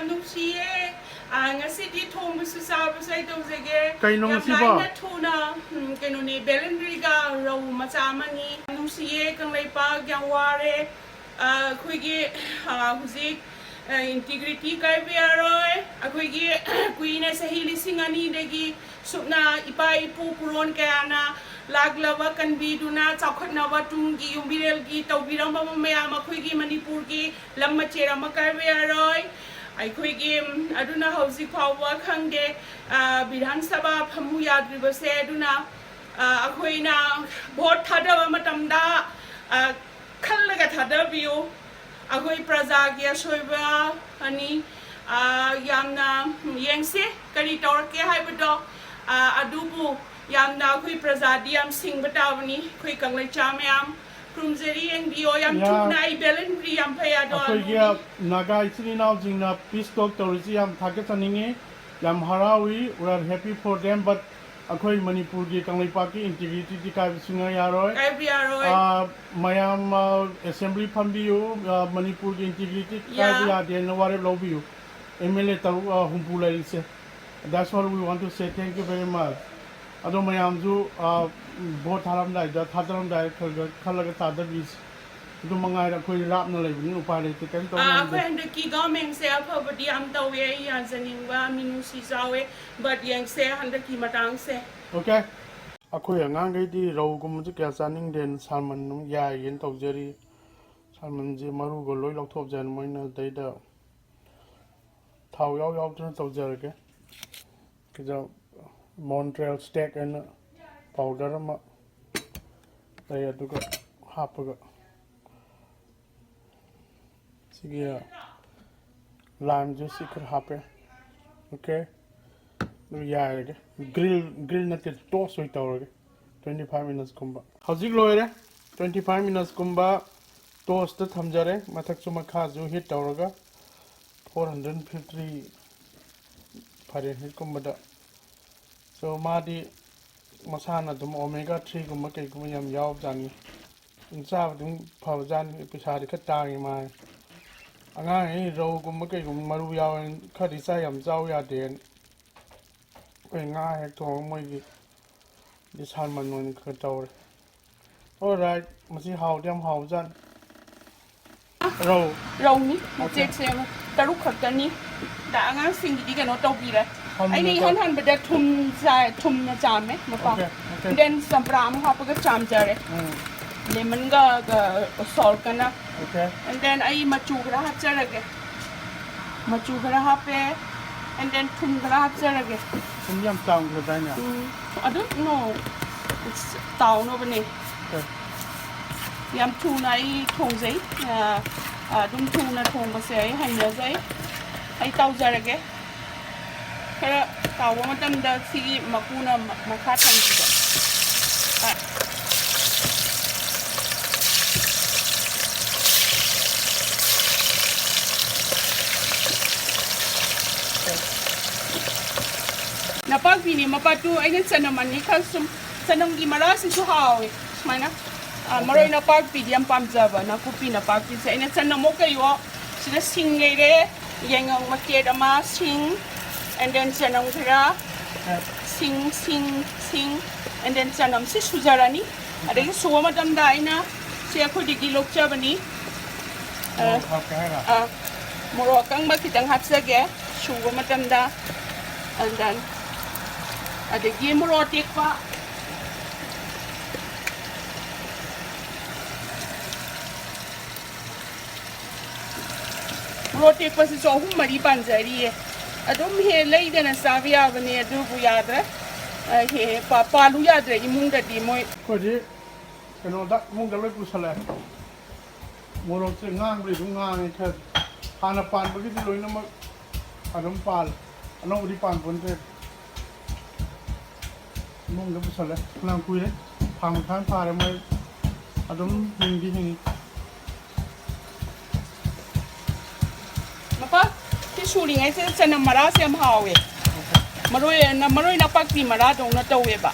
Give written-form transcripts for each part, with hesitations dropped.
yam nungsiye ngasi di thong bu su sa bu sai to zege Kay nung si ba? na thuna keno ni belendri ga Rohu macha mani nungsiye kang lai pa gyang ware khoigi huzik integrity kai biaroi akoigi kuina sahili singani degi supna ipa ipu puron kayana laglava kanbiduna chakhwatnaba tunggi yumbirelgi tawbiramba mayam akoigi Manipur gi lamma cherama kai biaroi aikoigi aduna hausi phawa khangge Bidhan Sabha phamu yadribase aduna akoina vote thadaba matamda khallaga thadabiyo agoi praja gi asoiba ani yamna yengse kari torke haibado adubu yamna agoi praja di am singba tawni khoi kanglai chamyam prumjeri eng bio yam thuna I belen pri yam phaya do akoi gi naga isini now jingna peace talk torisi yam thake chaninge yam harawi we are happy for them but akoi Manipur gi kanglai pa ki integrity di kai singa yaroi mayam assembly phambiu Manipur gi integrity kai ya de no ware lobiu MLA taru humpu lai se that's what we want to say thank you very much ado mayam ju vote haram dai da thadaram dai khalaga tada bis du mangai ra khoi rap na lai buni upai le te kan to na de ki government se aphabadi am tawe ya zaningwa minu si sawe but yang se handa ki matang se okay akhoi angang gai di Rohu gum ju kya chaning den salman num ya yen tawjeri salman je maru go loi lokthop jan moina dai da thau yaw tun tawjer ke ja Montreal steak and powder ma dai aduga hapaga sigia lime juice ikar hape okay yeah grill na te toast hoy tawre 25 minutes kumba hajik loire 25 minutes kumba toast ta thamjare mathak chuma kha ju hit tawraga 450 Fahrenheit kumba da so madi masana dum omega 3 kumba kai kumba yam yaw jani incha dum phaw jan pisa ri kha tangi ma angang ei Rohu gum kai gum maru yaw khadi sa yam jaw ya den koi nga hek thong moi gi di salman non kha tawre alright masi haw diam haw jan Rohu ni je se taruk khatani da angang sing di kano tawbira ai ni han bada thum na chame mapa then sampram ha pa ga cham jare lemon ga salt kana okay and then ai machu gra ha charage machu gra ha pe and then thum gra ha charage thum yam taung ga da nya I don't know it's tao no bane okay yam thu na ai thong zai dum thu na thong ba se ai hai na zai ai tau jarage kara tao ma tam da si makuna makha thang ji da napag bini mapatu ay sanaman ni kasum sanang gimara si suhaw mana maroy na pag pidi ang pamjaba na kupi na pag pidi ay sanang mo kayo sila singere yang ang makeda ma sing and then sanang kira sing and then sanam si sujarani ada yung suwa madam dai na siya ko di gilok chabani moro kang makitang hatsage suwa madam da and then ada game rotik pa rotik pa si so mari panjari adum he lei dana savia bane adu bu yadra he pa lu yadra imung da di moi ko di kano da mung da loi pusala moro se ngang ri du ngang kha hana pan ba gi loi na ma adum pal ano ri pan pon te mong da pusala lang kui le phang than pha re mai adum hing di hing mapa ti shuri ngai se chana mara se am hawe maroi na pak ti mara dong na tawe ba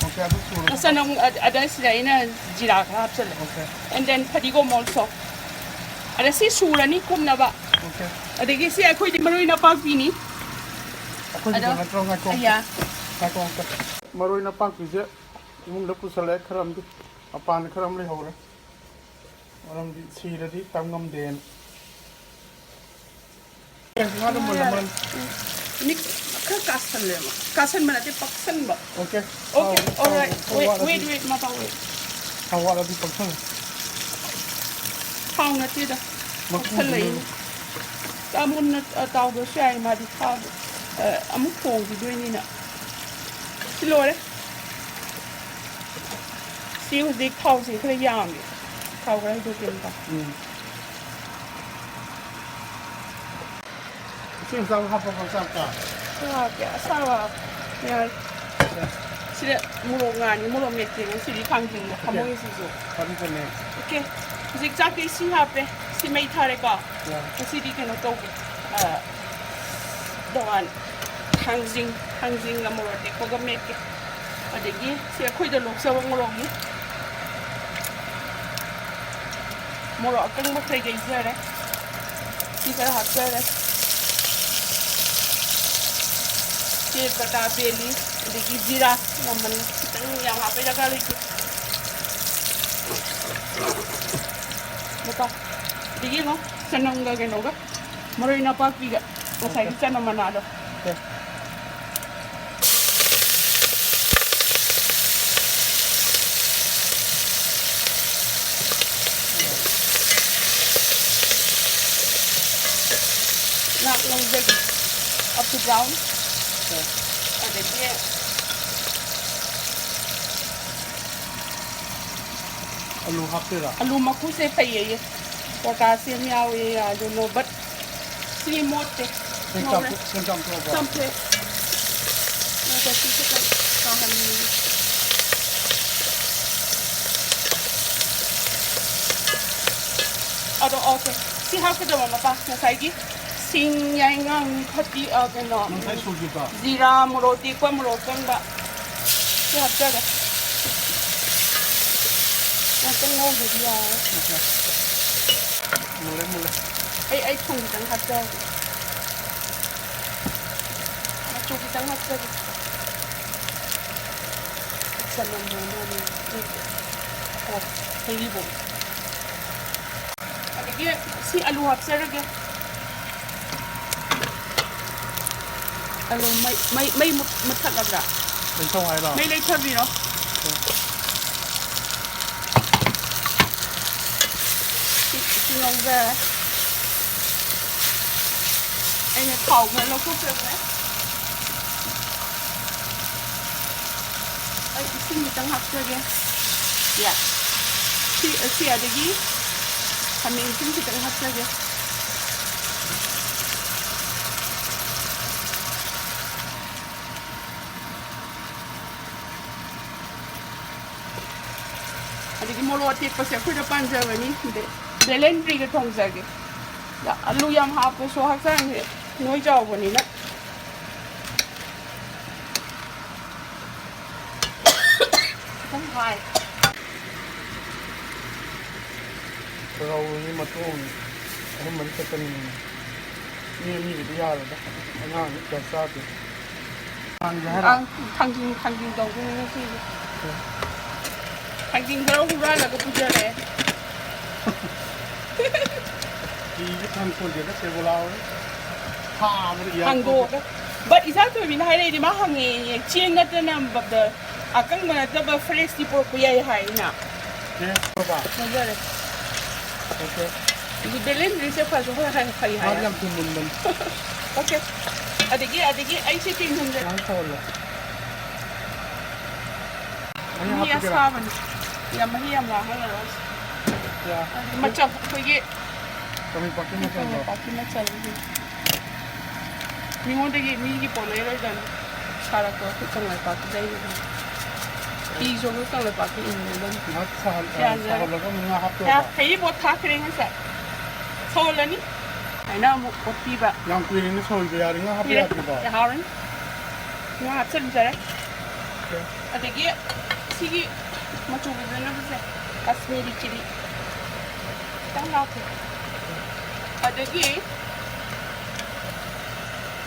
okay adu suru sana ada sila ina jira ka hapsal okay and then padigo also ada si sura ni kum na ba Okay. Adagi si ako di maroy na pagpini. Ako di na trong nga kong. Aya. Nga kong ka. Maroy na pagpije. Imong da pusale kharam di. Apan kharam le hore. Maram di sira di tangam den. Ngalo mo naman. Nik kasan le mo. Kasan man ati paksan ba? Okay. Okay. Alright. Wait, mata wait. Hawa di paksan. Thang na ti da. Paksan le. Amun na tao do siya ma di thao. Amun thong diด้วยนี่น่ะ Silo le. Si ho di thao si khre yam ni. Thao ga do ken ba. Sim sa ha pa sa ka. Sa ke sa wa. Ya. Si le mu lo nga ni mu lo me ti si di khang jing mo khamo yi si so. Pa ni ne. Okay. Zigzag ke si ha pe. Si mai thare ka. Ya. Si di ke no to. Doan thangjing na mo de ko ga me ke. Adagi si khoi da lok sa wa mo lo ni. Mo lo kan mo khre ge zare. Si ka ha zare. Ke bata beli adagi jira naman kitang yang ha pe da ka li. Mata. Digi no sanong ga ge no ga. Maroy na pagpiga. Masay kita na manalo. Okay. Nak long veg up to brown. Okay. Ada dia. Alu hapira. Alu maku se paye. Potassium yawe I don't know but sini mote. Sentam to ba. Sampai. Ada sisa kan kahan ni. Ada okay. Si hal ke dalam apa? Nasai sing yang ang hati agen no. Nang sai sugi ba. Zira muroti ko murotan ba. Si hal ke. Natin ngau dia. Okay. Mule. Ay kung tang hati. Choki tang hati. Sana mo ni. Oh, halibo. Lagi si alu hapsa lagi. Alu may matat agak. May tawai ba. May later bi no. Si nong ba. Anh này khẩu mà nó không được đấy. Ay, xin mi tang hap lagi. Ya. Si ada lagi. Kami xin kita hap lagi. Ada lagi molo ati pasal aku depan jawa ni. Belen pergi ke tong lagi. Ya, alu yang hap so hak sang ni. Noi jauh ni nak. Chakhwai. Rohu ni matong. Ano man sa tanin. Ni di ya la da. Ana ni ka sa ti. Ang jahara. Thangjing dong ni si. Thangjing baru hura la ko puja le. Di kan ko je da se bolao. Ha mo ya. Hanggo. But isa tu bin hai le di ma hangi chieng na tanam bab da akang mana da ba fresh di por kuya hai na. Ke ba. Puja le. Okay. Di belen ni se fa so hai hai. Alam tu mun. Okay. Adigi ai se ting hung de. Ang tawla. Ni asaban. Ya mahiyam la hai ros. Ya. Macam kuye Kami pakai macam Kami apa? pakai macam ni. Ni mau degi ni boleh lah dan cara kau kita nggak pakai dah ini. Ijo kita nggak pakai ini dan. Nak sahal sahal lagu menga hap tu. Ya, kayak buat tak kering saja. Soalnya ni, Aina mau kopi ba. Yang kuih ini soal biar ingat hap ya tu ba. Ya Haore. Ni hap sen jare. Okay. Ada dia sigi macam mana bisa Kashmiri chili. Tang lau tu. Ada dia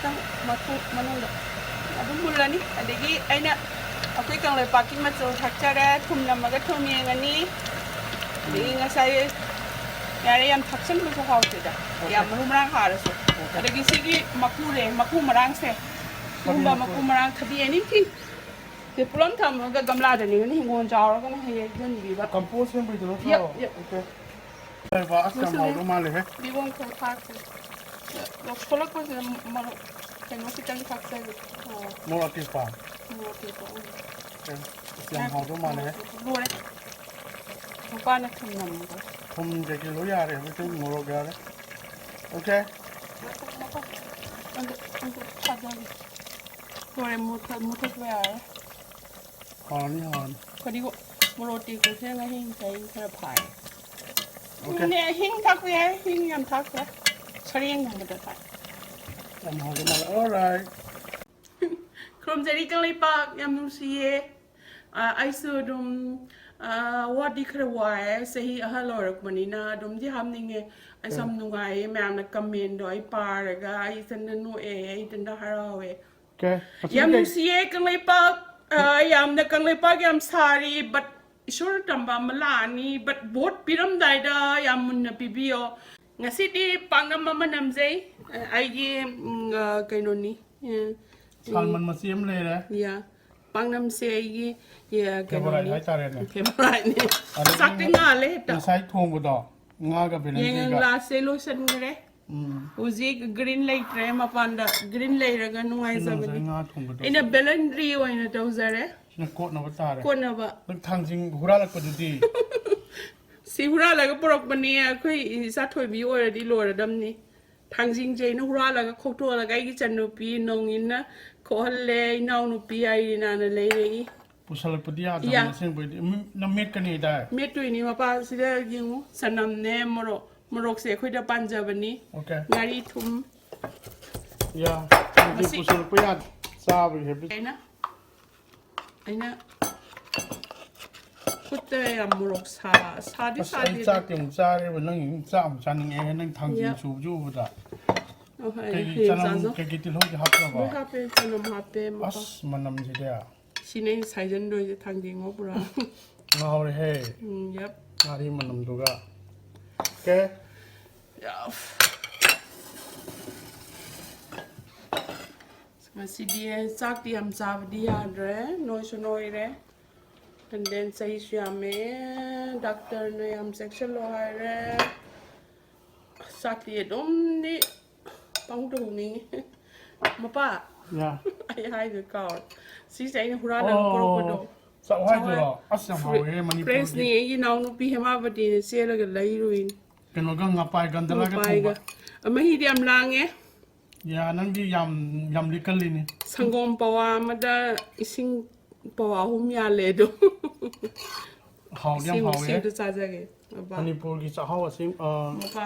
ทั้งมาทุกมาโน่นดูบุญละนี่อันนี้ไอ้เนี่ยเอาไปกันเลยปากินมาโจทักจะได้ทุ่มน้ำมันก็ทุ่มเองอันนี้นี่งั้นใส่ยาเรียมทักเส้นไปพวกเขาสิจ้ะยามันรุ่มร่างหาเลยสิอันนี้สิ่งที่มาคู่เลยมาคู่มาร่างเสียรุ่มบ่มาคู่มาร่างทะเบียนนี่ที่เดี๋ยวพร้อมทำก็กำลังเดี๋ยวนี้นี่งวนจ้าแล้วก็ไม่ให้เงินดีแบบ Compose sempre di tutto. Ok. Va a scambiare male, eh? Vivo in quel parco. Solo così, ma che non si tiene a fare. Mola che fa. Ok. Stiamo male, eh? Due. Non fa nessuno. Come che lo yare, avete un molo gare. Ok? Due molto sbagliare. Hon. Có đi một lô tiền của thế là hình thấy cái phải. Nè hình thắc vậy, hình nhầm thắc vậy. Sao riêng không được phải. Làm hòn male. Alright. Krom jadi kang lepak yang nusie. Ai su dum what di kerwai sehi halor manina dum di ham ninge ai sam nungai mam na comment doi par ga ai san nu ai tan da harawe. Ok. Yang nusie kang lepak yam na kang lepak yam sari but sure tamba malani but bot piram dai da yam mun na pibio ngasi di pangnam manam zai ai ye kainoni Salman Masiam le re. ya pangnam se ye ya Favorite hai tare ne. favorite ne sakti nga le ta Sai thong bu do. Nga ga bilen yang ga. la solution gre uzi green light re mapanda green light ra ga nungai sa bani Nga thong bu do. ina belendri oina to zare Na ko na ba tare. ko na ba Nang thangjing hura la ko di. si hura la ga porok bani khoi sa thoi bi ora di lo ra dam ni thangjing je na hura la ga khok to la ga gi chan no pi nong in na ko halle naw no pi ai na na le re Pusal pudia da sing bu na met ka ni da. me tu ni ma pa si da gingu sanam ne morok se khoi da panja bani Okay. ngari thum Ya. Pusal pudia sa bu he. aina kutte ya morok sa di Sai sa kyung sa re bu nang sa am chan nge nang thangjing su ju bu da. oh hai Cái chanam cái ti lo ji hap na mo ba. ha pe sanam ha pe ma pa As manam ji da. sine sai jan do thang ding ngo pura Haore he. yep Ngari manam du ga. Okay. Masih dia sak diam sab dia re noi sonoi re and then sai siame doctor ne am section lo hai re sak dia dom ni pang du ni ma pa Ya. ai hai cái card si sai ne hura na ko ko do Sa wai du lo. As yang Haore Manipur. press ni you know no pi hema ba di se la ga lai ruin Kan lo ga ngapai gan dala ga pai ga ama hi diam lang e Ya nang di yam likal ni. sanggom pawa mada ising pawa hum ya le do Hao yam hao sim ye. tu sa ja ge ba Manipur ki sa hao sing ma pa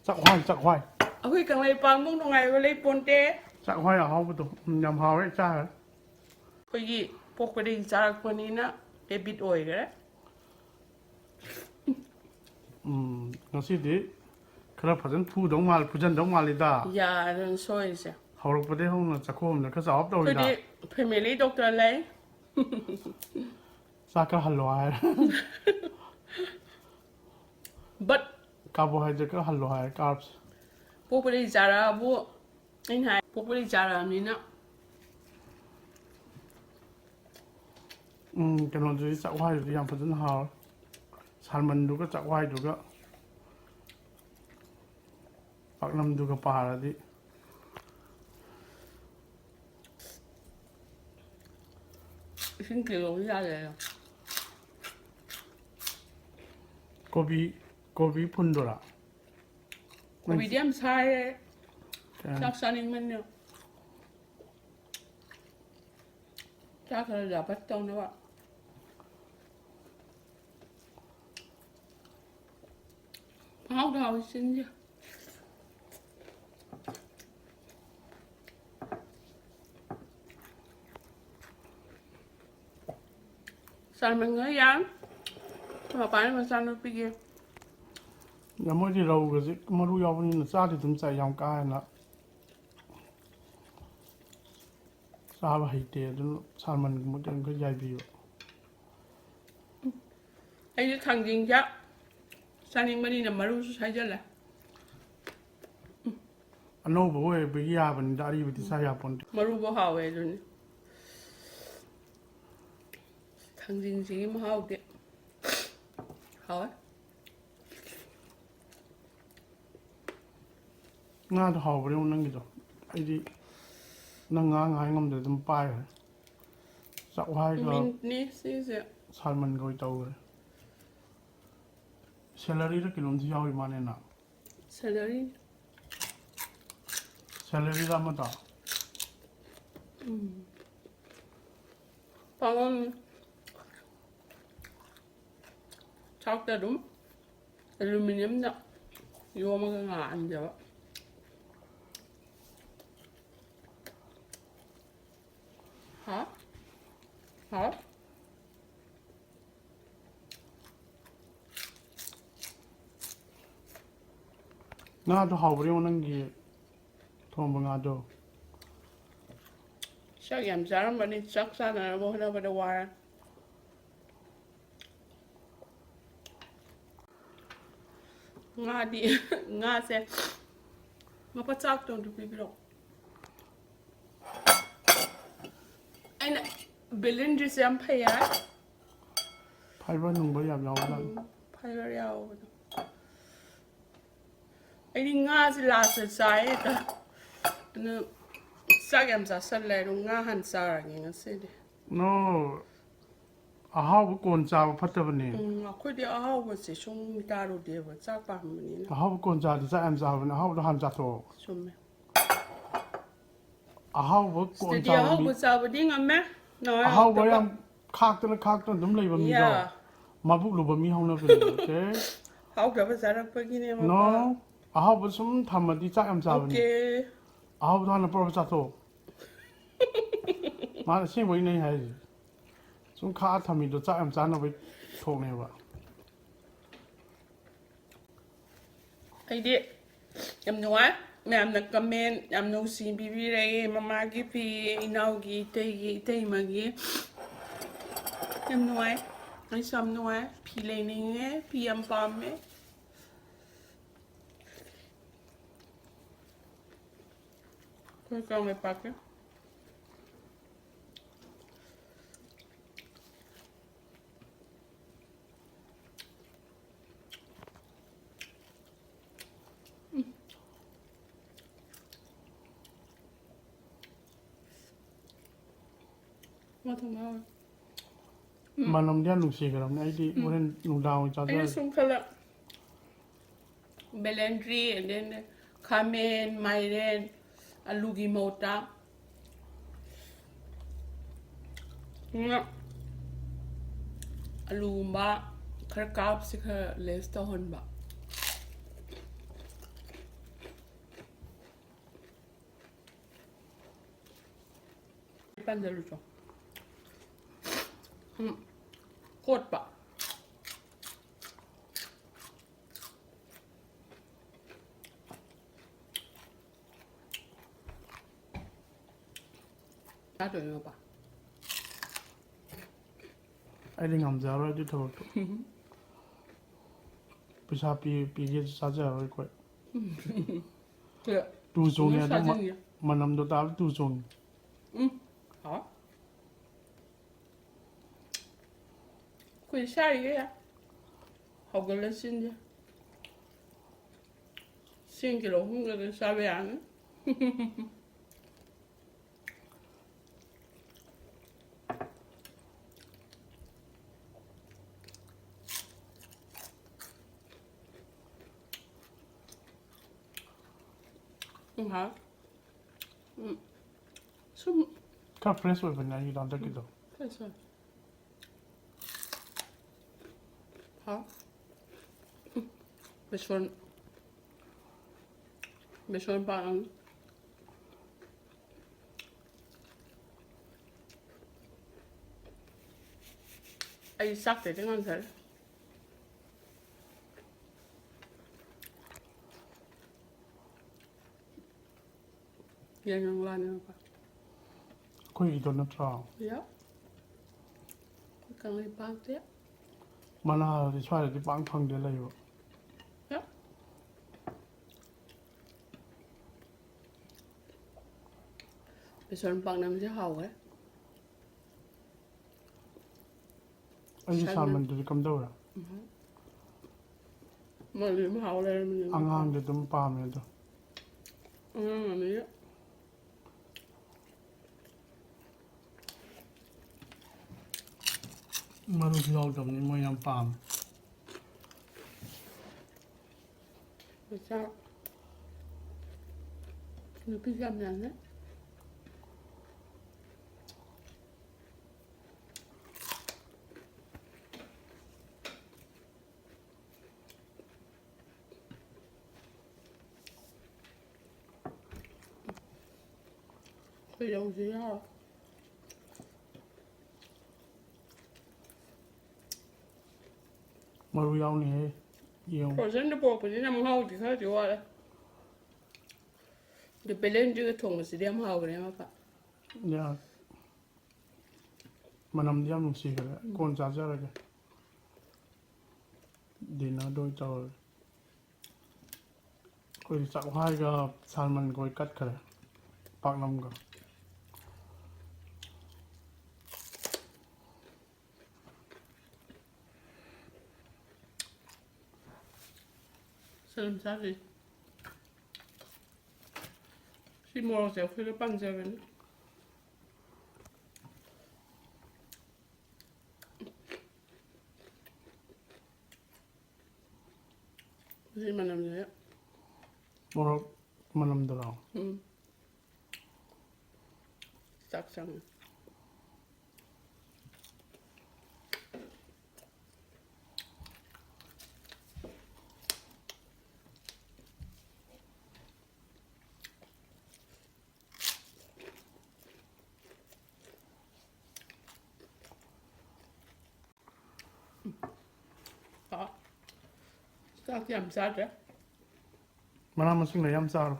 Chakhwai. Aku kang lai pang mong ngai wa lai ponte Chakhwai hao bu tu. Yam hao ye cha. ko yi pok pa ding charak ko ni na e bit oi ge Ngasi di kara phajan phu dong mal phujan dong mal da. ya ren soi se Haurok pade hong na chakhom na ka sa op ko da. di family doctor lai Sa ka halwa. but Carbohydrate ka halwa carbs. pok pa ding chara bu in hai pok pa ding chara ni na Kan lo ji chakhwai du yam phajan hao. Salman du ka chakhwai du ka. Paknum du ka pa ra di. xin kilo ra rồi Kobi phun do la. ko bi diam sai chắc saning men no chắc là dapat tong na ba Hao đào xin chứ sao mình nói dám mà phải mà sao nó bị kia Ya mo di rau ga zi maru ya wani na sa di dum sai yam ka na. ꯆꯥꯕ ꯍꯩꯇꯦ ꯑꯗꯨꯅ ꯁꯥꯜꯃꯟꯒꯨꯝꯕ ꯀꯩꯝꯈ ꯌꯥꯏꯕꯤꯌꯨ ꯑꯩꯁꯦ ꯊꯥꯡꯖꯤꯡꯁꯦ ꯆꯥꯅꯤꯡꯕꯅꯤꯅ ꯃꯔꯨꯁꯨ ꯁꯥꯏꯖꯜꯂꯦ ꯑꯅꯧꯕ ꯑꯣꯏꯕꯒꯤ ꯌꯥꯕꯅꯤꯗ ꯑꯔꯤꯕꯗꯤ ꯆꯥ ꯌꯥꯄꯣꯟꯇꯦ ꯃꯔꯨꯕꯨ ꯍꯥꯎꯋꯦ ꯑꯗꯨꯅꯤ ꯊꯥꯡꯖꯤꯡꯁꯤꯒꯤ ꯃꯍꯥꯎꯗꯤ ꯍꯥꯎꯋꯦ ꯉꯥꯗꯣ ꯍꯥꯎꯕ꯭ꯔ ꯌꯦꯡꯉꯨ ꯅꯪꯒꯤꯗꯣ ꯑꯩꯗꯤ ꯅꯪ ꯉꯥ ꯉꯥꯏ ꯉꯝꯗ꯭ꯔꯦ ꯑꯗꯨꯝ ꯄꯥꯏꯈ꯭ꯔꯦ ꯆꯥꯛꯋꯥꯏꯒ ꯃꯤꯟꯠꯅꯤ ꯁꯤꯁꯦ ꯁꯥꯜꯃꯟꯒ ꯑꯣꯏ ꯇꯧꯈ꯭ꯔꯦ ꯁꯦꯂꯔꯤꯔ ꯀꯩꯅꯣꯝꯁꯨ ꯌꯥꯎꯔꯤ ꯃꯥꯅꯦꯅ ꯁꯦꯂꯔꯤ ꯁꯦꯂꯔꯤꯔ ꯑꯃꯗꯣ ꯄꯥꯉꯣꯟ ꯆꯥꯛꯇ ꯑꯗꯨꯝ ꯑꯦꯂꯨꯃꯤꯅꯤꯌꯝꯗ ꯌꯣꯝꯃꯒ ꯉꯥꯟꯖꯕ ꯍꯥ ꯍꯥ ꯉꯥꯗꯣ ꯍꯥꯎꯕ꯭ꯔ ꯌꯦꯡꯉꯨ ꯅꯪꯒꯤ ꯊꯣꯡꯕ ꯉꯥꯗꯣ ꯆꯥꯛ ꯌꯥꯝ ꯆꯥꯔꯝꯕꯅꯤ ꯆꯥꯛ ꯆꯥꯅꯅꯕ ꯍꯣꯠꯅꯕꯗ ꯋꯥꯔꯦ ꯉꯥꯗꯤ ꯉꯥꯁꯦ ꯃꯄꯥ ꯆꯥꯛꯇꯣ ꯑꯝꯇ ꯄꯤꯕꯤꯔꯛꯑꯣ ꯑꯩꯅ ꯕꯦꯂꯦꯟꯗ꯭ꯔꯤꯁꯦ ꯌꯥꯝ ꯐꯩ ꯍꯥꯏ ꯐꯥꯏꯕꯔ ꯅꯨꯡꯕꯔ ꯌꯥꯝ ꯌꯥꯎꯕꯖꯥꯠꯅꯤ ꯐꯥꯏꯕꯔ ꯌꯥꯎꯕꯗꯣ ꯑꯩꯗꯤ ꯉꯥꯁꯦ ꯂꯥꯁꯇ ꯆꯥꯏ ꯍꯦꯛꯇ ꯑꯗꯨꯅ ꯆꯥꯛ ꯌꯥꯝ ꯆꯥꯁꯜꯂꯦ ꯑꯗꯣ ꯉꯥ ꯍꯥꯟꯅ ꯆꯥꯔꯒꯦ ꯉꯁꯤꯗꯤ ꯅꯣ ꯑꯍꯥꯎꯕ ꯀꯣꯟ ꯆꯥꯕ ꯐꯠꯇꯕꯅꯦ ꯑꯩꯈꯣꯏꯗꯤ ꯑꯍꯥꯎꯕꯁꯦ ꯁꯨꯝ ꯆꯥꯔꯨꯗꯦꯕ ꯆꯥꯛ ꯄꯥꯝꯕꯅꯤꯅ ꯑꯍꯥꯎꯕ ꯀꯣꯟ ꯆꯥꯔꯗꯤ ꯆꯥꯛ ꯌꯥꯝ ꯆꯥꯕꯅꯦ ꯑꯍꯥꯎꯕꯗꯣ ꯍꯥꯟꯅ ꯆꯥꯊꯣꯛꯑꯣ ꯆꯨꯝꯃꯦ ꯑꯍꯥꯎꯕ ꯀꯣꯟ ꯁꯤꯗꯗꯤ ꯆꯥꯕ ꯃꯤ ꯑꯍꯥꯎꯕ ꯆꯥꯕꯗꯤ ꯉꯝꯃꯦ ꯅꯍꯥꯟꯋꯥꯏ ꯑꯍꯥꯎꯕ ꯍꯥꯎꯇꯕ ꯌꯥꯝ ꯈꯥꯛꯇꯅ ꯑꯗꯨꯝ ꯂꯩꯕ ꯃꯤꯗꯣ ꯌꯥ ꯃꯕꯨꯛ ꯂꯨꯕ ꯃꯤ ꯍꯧꯅꯕꯅꯦ ꯑꯣꯀꯦ ꯍꯥꯎꯇꯕ ꯆꯥꯔꯛꯄꯒꯤꯅꯦ ꯅꯣ ꯃꯄꯥ ꯑꯍꯥꯎꯕ ꯁꯨꯝ ꯊꯝꯃꯗꯤ ꯆꯥꯛ ꯌꯥꯝ ꯆꯥꯕꯅꯤ ꯑꯣꯀꯦ ꯑꯍꯥꯎꯕꯗꯣ ꯍꯥꯟꯅ ꯄ꯭ꯔꯣꯞ ꯆꯥꯊꯣꯛꯑꯣ ꯃꯥꯅ ꯑꯁꯦꯡꯕꯩꯅꯦ ꯑꯩ ꯍꯥꯏꯔꯤꯁꯦ ꯁꯨꯝ ꯈꯥꯛꯑ ꯊꯝꯃꯤꯗꯣ ꯆꯥꯛ ꯌꯥꯝ ꯆꯥꯅꯕꯩ ꯊꯣꯛꯅꯦꯕ ꯑꯩꯗꯤ ꯌꯥꯝ ꯅꯨꯡꯉꯥꯏ ꯃꯌꯥꯝꯅ ꯀꯃꯦꯟ ꯌꯥꯝ ꯅꯨꯡꯁꯤ ꯄꯤꯕꯤꯔꯛꯏ ꯃꯃꯥꯒꯤ ꯐꯤ ꯏꯅꯥꯎꯒꯤ ꯏꯇꯩꯒꯤ ꯏꯇꯩꯃꯒꯤ ꯌꯥꯝ ꯅꯨꯡꯉꯥꯏ ꯑꯩꯁꯨ ꯌꯥꯝ ꯅꯨꯡꯉꯥꯏ ꯐꯤ ꯂꯩꯅꯤꯡꯉꯦ ꯐꯤ ꯌꯥꯝ ꯄꯥꯝꯃꯦ ꯑꯩꯈꯣꯏ ꯀꯪꯂꯩꯄꯥꯛꯀꯤ ꯃꯅꯝꯗꯤ ꯌꯥꯝ ꯅꯨꯡꯁꯤꯈ꯭ꯔꯕꯅꯦ ꯑꯩꯗꯤ ꯍꯣꯔꯦꯟ ꯅꯨꯡꯗꯥꯡ ꯑꯣꯏꯅ ꯑꯩꯅ ꯆꯥꯖꯔꯒꯦ ꯁꯨꯝ ꯈꯜꯂ ꯕꯦꯂꯦꯟꯗ꯭ꯔꯤ and then ꯈꯥꯃꯦꯟ ꯃꯥꯏꯔꯦꯟ ꯑꯂꯨꯒꯤ ꯃꯍꯨꯠꯇ ꯑꯂꯨꯒꯨꯝꯕ ꯈꯔ ꯀꯥꯞꯁꯤ ꯈꯔ ꯂꯦꯁ ꯇꯧꯍꯟꯕ ꯄꯥꯟꯖꯜꯂꯨꯆꯣ ꯀꯣꯠꯄ ꯆꯥꯗꯣꯏꯅꯦ ꯃꯄꯥ ꯑꯩꯗꯤ ꯉꯝꯖꯔꯔꯣꯏ ꯑꯗꯨꯏ ꯊꯕꯛꯇꯣ ꯄꯩꯁꯥ ꯄꯤꯒꯦꯁꯨ ꯆꯥꯖꯔꯔꯣꯏ ꯑꯩꯈꯣꯏ ꯇꯨ ꯆꯣꯡꯉꯦ ꯑꯗꯨ ꯁꯥꯖꯤꯟꯒꯦ ꯃꯅꯝꯗꯣ ꯇꯥꯕ ꯇꯨ ꯆꯣꯡꯉꯦ ꯍꯥꯎ ꯑꯩꯈꯣꯏ ꯁꯥꯔꯤꯒꯩ ꯌꯥꯏ ꯍꯧꯒꯠꯂ ꯆꯤꯟꯁꯦ ꯆꯦꯡ ꯀꯤꯂꯣ 3 ꯆꯥꯕ ꯌꯥꯅꯤ ꯁꯨꯝ ꯈꯔ ꯐ꯭ꯔꯦꯁ ꯑꯣꯏꯕꯅꯦ ꯑꯩꯒꯤꯗꯣ ꯍꯟꯗꯛꯀꯤꯗꯣ ꯐ꯭ꯔꯦꯁ ꯑꯣꯏ ꯍꯥꯎ बेसन पान आई sakte dengan sel yang lain apa ꯑꯩꯈꯣꯏꯒꯤꯗꯣ ꯅꯠꯇ꯭ꯔꯣ Yeah. Kan lấy bao tiếp. ꯃꯅꯥꯗꯤ ꯁ꯭ꯋꯥꯏꯗꯗꯤ ꯄꯥꯛ ꯐꯪꯗꯦ ꯂꯩꯕ Yeah. Beson paknum sẽ haore. ꯑꯩꯒꯤ ꯁꯥꯜꯃꯟꯗꯨꯗꯤ ꯀꯝꯗꯧꯔꯦ Mà haore mình. ꯑꯉꯥꯡꯗꯤ ꯑꯗꯨꯝ ꯄꯥꯝꯃꯦ ꯑꯗꯣ Mình. ꯃꯔꯨꯁꯨ ꯌꯥꯎꯗꯕꯅꯤ ꯃꯣꯏ ꯌꯥꯝ ꯄꯥꯝꯃꯦ Sao? Nó cứ găm nhắn đấy. Cái dầu gì hả? ꯃꯔꯨ ꯌꯥꯎꯅꯤꯍꯦ ꯌꯦꯡꯉꯨ Frozen the pork thì nằm hao thì khác chứ gọi đấy. The belen chưa thùng mà sẽ đem hao cái này mà phải. ꯌꯥ ꯃꯅꯝꯗꯤ ꯌꯥꯝ ꯅꯨꯡꯁꯤꯈ꯭ꯔꯦ ꯀꯣꯟ ꯆꯥꯖꯔꯒꯦ ꯗꯤꯅꯔꯗꯣ ꯇꯧꯔꯒꯦ ꯑꯩꯈꯣꯏ ꯆꯥꯛꯍ꯭ꯋꯥꯏꯒ ꯁꯥꯜꯃꯟꯒ ꯀꯠꯈ꯭ꯔꯦ ꯄꯥꯛꯅꯝꯒ Sao làm sao gì? Khi mua sẽ phải băng ra cái này. Gì mà làm gì á? ꯃꯣꯔꯣꯛ ꯃꯅꯝꯗꯨꯔꯣ Chắc chắn. Đó. Sao thì làm sao đấy? ꯃꯅꯥ ꯃꯁꯤꯡꯅ ꯌꯥꯝ ꯆꯥꯔꯣ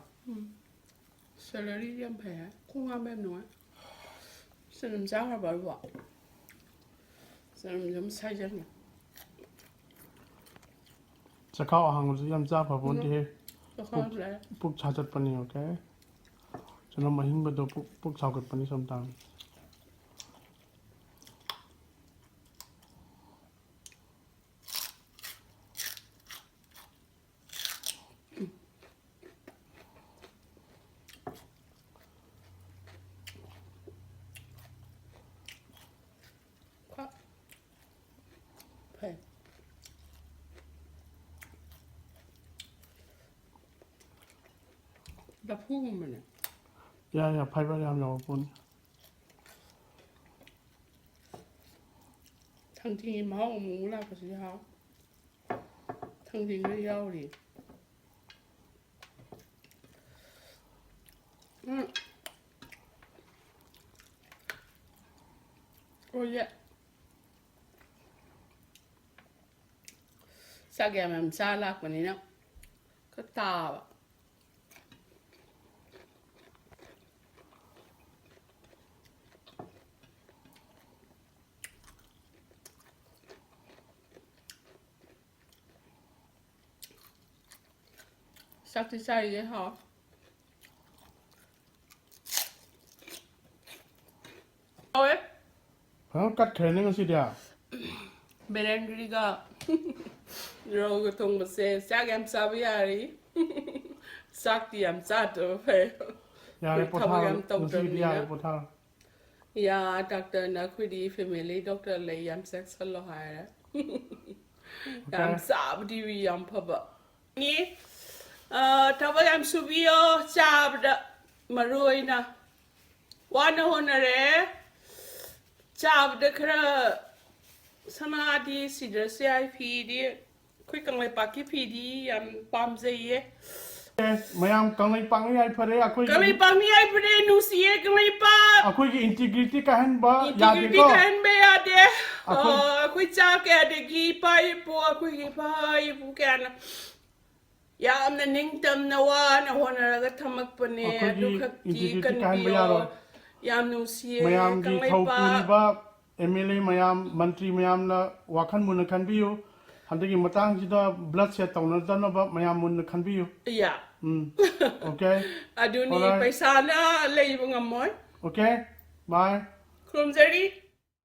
Celery yam phè, không ngon em nói. Sao làm sao mà bảo vợ? Sao làm giống sai chân nhỉ? ꯆꯈꯥꯎ ꯑꯍꯥꯡꯕꯁꯨ ꯌꯥꯝ ꯆꯥ ꯐꯕꯣꯟꯗꯦ Có khó lẽ. ꯄꯨꯛ ꯁꯥꯒꯠꯄꯅꯤ okay ꯆꯅꯝ ꯑꯍꯤꯡꯕꯗꯣ ꯄꯨꯛ ꯁꯥꯒꯠꯄꯅꯤ sometime Phè. Đã phu của mình à? 야 파이버 ꯌꯥꯝ ꯌꯥꯎꯕ ꯄꯣꯠꯅꯤ Thằng thì máu mũ là cái gì hả? Thằng thì nó yêu đi. Ôi dạ. Sao kìa mà xa lạc của này nào? Có tà ạ. Sao thì say vậy hả? Ôi ꯀꯠ ꯈ꯭ꯔꯦꯅꯤ ꯉꯁꯤꯗꯤ Belendriga. Rohu thùng một xe chắc em sao bây giờ đi. Chắc thì em sao được phải. ꯌꯥꯔꯦ ꯄꯣꯊꯥꯔꯣ ꯉꯁꯤꯒꯤꯗꯤ ꯌꯥꯔꯦ ꯄꯣꯊꯥꯔꯣ Yeah, doctor na kudi family doctor lay yam sex hello hire. Yam sab di wi yam phaba. Ni thaba yam subio sab da maroi na. Wana honare sab da khara sana di sidra se ai phi di khoi kang lai paki phi di yam pam zai ꯃꯌꯥꯝ ꯀꯪꯂꯩ ꯄꯥꯛꯅ ꯌꯥꯏꯐꯔꯦ ꯑꯩꯈꯣꯏꯒꯤ Kami pang ai pare nusiye kami pa. ꯑꯩꯈꯣꯏꯒꯤ integrity ꯀꯥꯏꯍꯟꯕ Integrity ꯌꯥꯗꯦꯀꯣ kan be ade. Akoi cha ke ade gi pai po akoi gi pai pu kan. Yamna ningtam na wa na honara ga thamak pane ꯑꯩꯈꯣꯏꯒꯤ du khak ki integrity kan ꯀꯥꯏꯍꯟꯕ bio. ꯌꯥꯔꯣꯏ Yam nungsiye mayam gi thau kanglaipa puniba MLA mayam mantri mayam na wakan mun khanbiyu handagi matang jida blood set tawna danaba mayam mun khanbiyu ya okay aduni Alright. paisa na leibu ngamoy okay bye krumjari